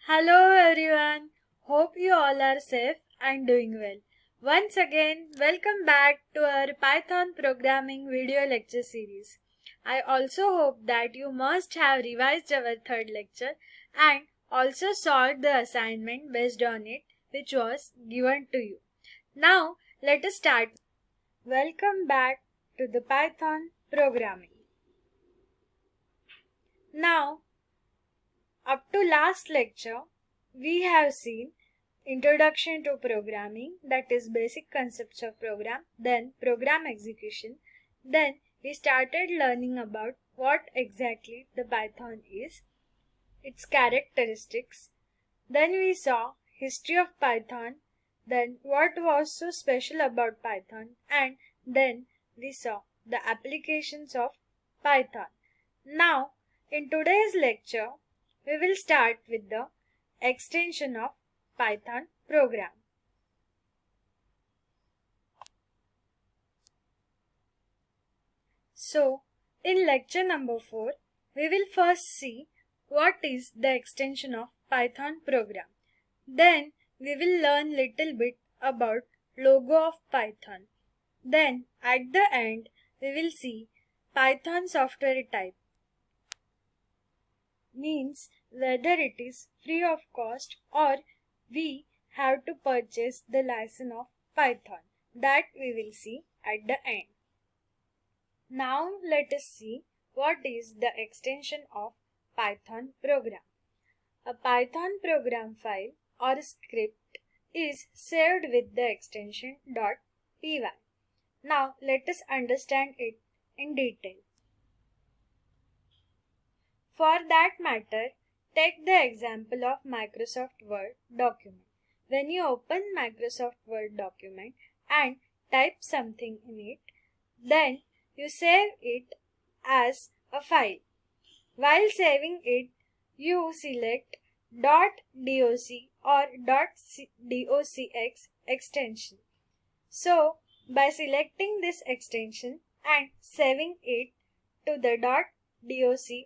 Hello everyone. Hope you all are safe and doing well. Once again, welcome back to our Python programming video lecture series. I also hope that you must have revised our third lecture and also solved the assignment based on it which was given to you. Now, let us start. Welcome back to the Python programming. Now, up to last lecture, we have seen introduction to programming, that is basic concepts of program, then program execution, then we started learning about what exactly the Python is, its characteristics, then we saw history of Python, then what was so special about Python, and then we saw the applications of Python. Now, in today's lecture, we will start with the extension of Python program. So, in lecture number 4, we will first see what is the extension of Python program. Then, we will learn little bit about logo of Python. Then, at the end, we will see Python software type. Means whether it is free of cost or we have to purchase the license of Python. That we will see at the end. Now let us see what is the extension of Python program. A Python program file or script is saved with the extension .py. Now let us understand it in detail. For that matter, take the example of Microsoft Word document. When you open Microsoft Word document and type something in it, then you save it as a file. While saving it, you select .doc or .docx extension. So, by selecting this extension and saving it to the .doc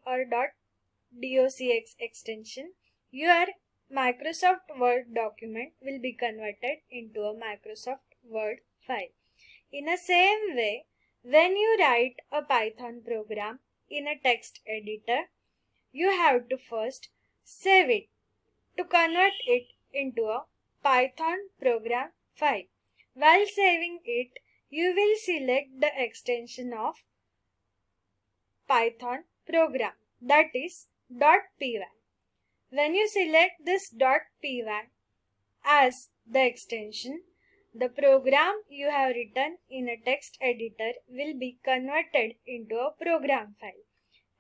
or .docx extension, your Microsoft Word document will be converted into a Microsoft Word file. In the same way, when you write a Python program in a text editor, you have to first save it to convert it into a Python program file. While saving it, you will select the extension of Python program, that is .py. When you select this .py as the extension, the program you have written in a text editor will be converted into a program file,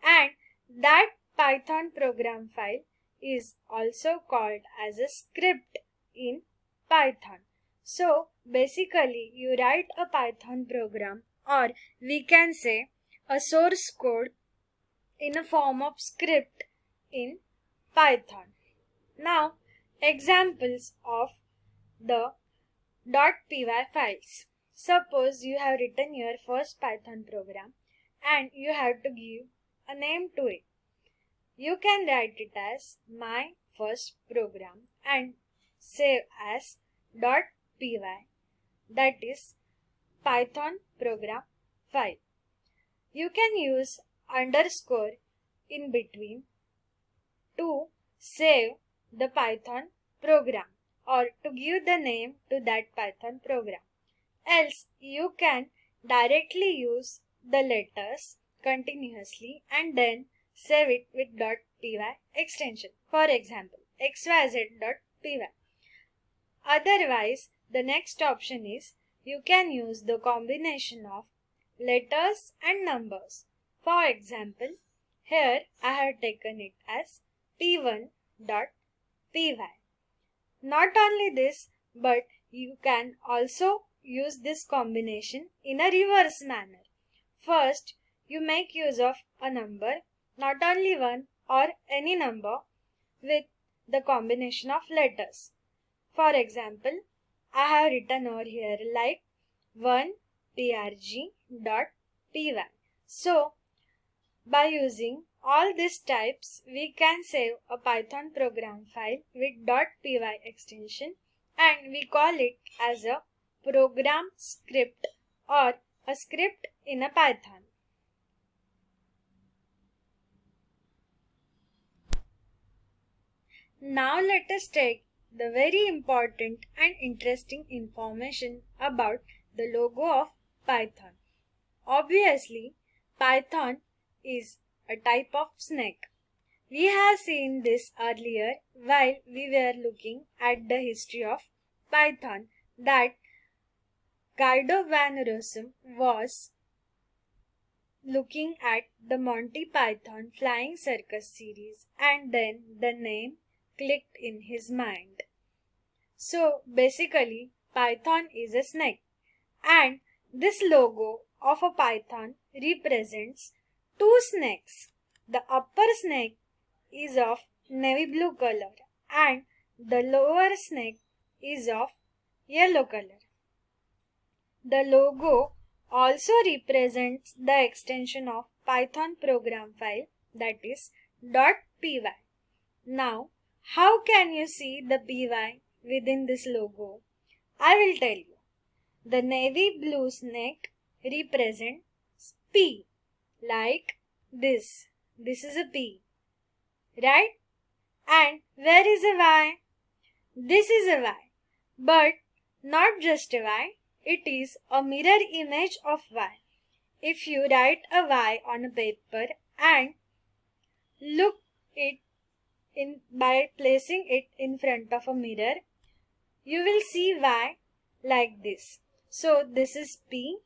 and that Python program file is also called as a script in Python. So basically you write a Python program, or we can say a source code, in a form of script in Python. Now, examples of the .py files. Suppose you have written your first Python program and you have to give a name to it. You can write it as my first program and save as .py, that is Python program file. You can use underscore in between to save the Python program or to give the name to that Python program. Else you can directly use the letters continuously and then save it with .py extension. For example, xyz.py. Otherwise, the next option is you can use the combination of letters and numbers. For example, here I have taken it as p1.py. Not only this, but you can also use this combination in a reverse manner. First, you make use of a number, not only one or any number, with the combination of letters. For example, I have written over here like 1prg.py. So, by using all these types, we can save a Python program file with .py extension and we call it as a program script or a script in a Python. Now let us take the very important and interesting information about the logo of Python. Obviously, Python is a type of snake. We have seen this earlier while we were looking at the history of Python that Guido van Rossum was looking at the Monty Python Flying Circus series and then the name clicked in his mind. So basically Python is a snake and this logo of a python represents two snakes. The upper snake is of navy blue color and the lower snake is of yellow color. The logo also represents the extension of Python program file, that is .py. Now, how can you see the py within this logo? I will tell you. The navy blue snake represents P, like this. This is a P, right? And where is a Y? This is a Y, but not just a Y, it is a mirror image of Y. If you write a Y on a paper and look it in by placing it in front of a mirror, you will see Y like this. So this is P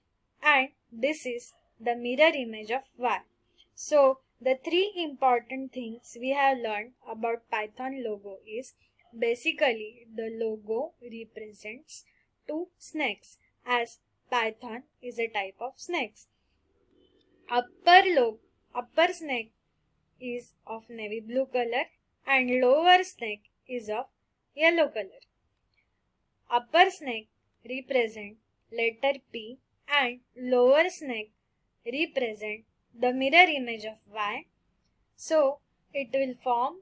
and this is the mirror image of Y. So the three important things we have learned about Python logo is basically the logo represents two snakes as Python is a type of snakes. Upper snake is of navy blue color and lower snake is of yellow color. Upper snake represent letter P and lower snake represent the mirror image of Y. So it will form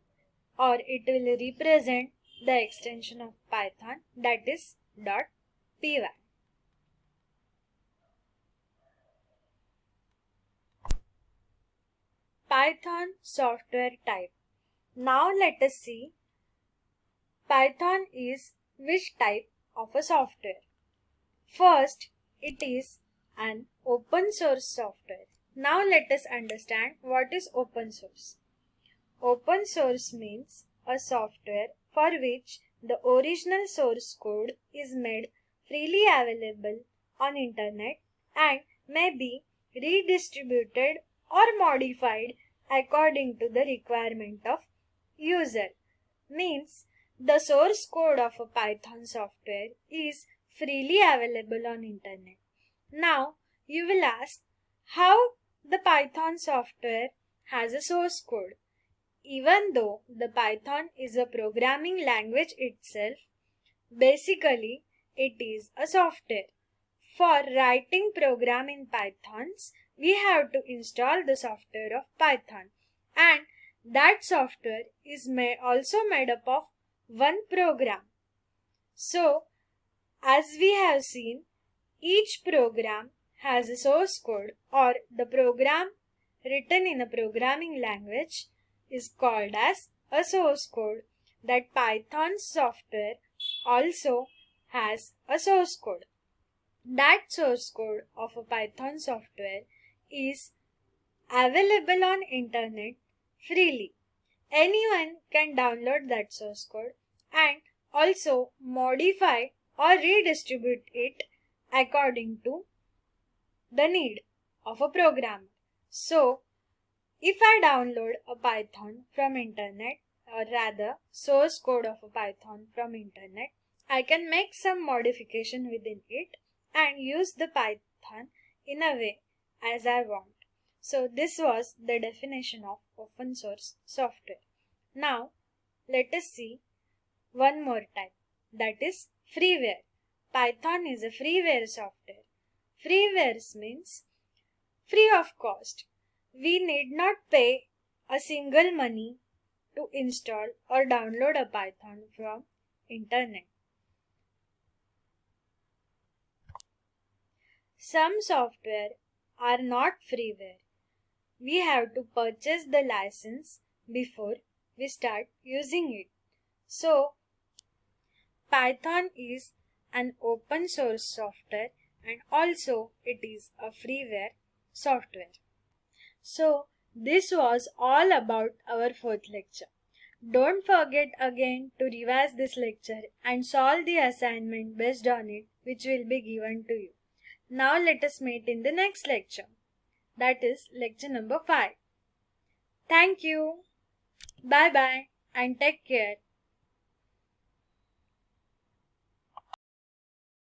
or it will represent the extension of Python, that is .py. Python software type. Now let us see Python is which type of a software. First, it is an open source software. Now let us understand what is open source. Open source means a software for which the original source code is made freely available on internet and may be redistributed or modified according to the requirement of user. Means the source code of a Python software is freely available on internet. Now you will ask how the Python software has a source code. Even though the Python is a programming language itself, basically it is a software. For writing program in Pythons, we have to install the software of Python and that software is also made up of one program. So, as we have seen, each program has a source code or the program written in a programming language is called as a source code. That Python software also has a source code. That source code of a Python software is available on internet freely. Anyone can download that source code and also modify or redistribute it according to the need of a programmer. So, if I download a Python from internet or rather source code of a Python from internet, I can make some modification within it and use the Python in a way as I want. So this was the definition of open source software. Now let us see one more type, that is freeware. Python is a freeware software. Freeware means free of cost. We need not pay a single money to install or download a Python from internet. Some software are not freeware. We have to purchase the license before we start using it. So, Python is an open source software and also it is a freeware software. So, this was all about our fourth lecture. Don't forget again to revise this lecture and solve the assignment based on it, which will be given to you. Now let us meet in the next lecture. That is lecture number 5. Thank you. Bye bye and take care.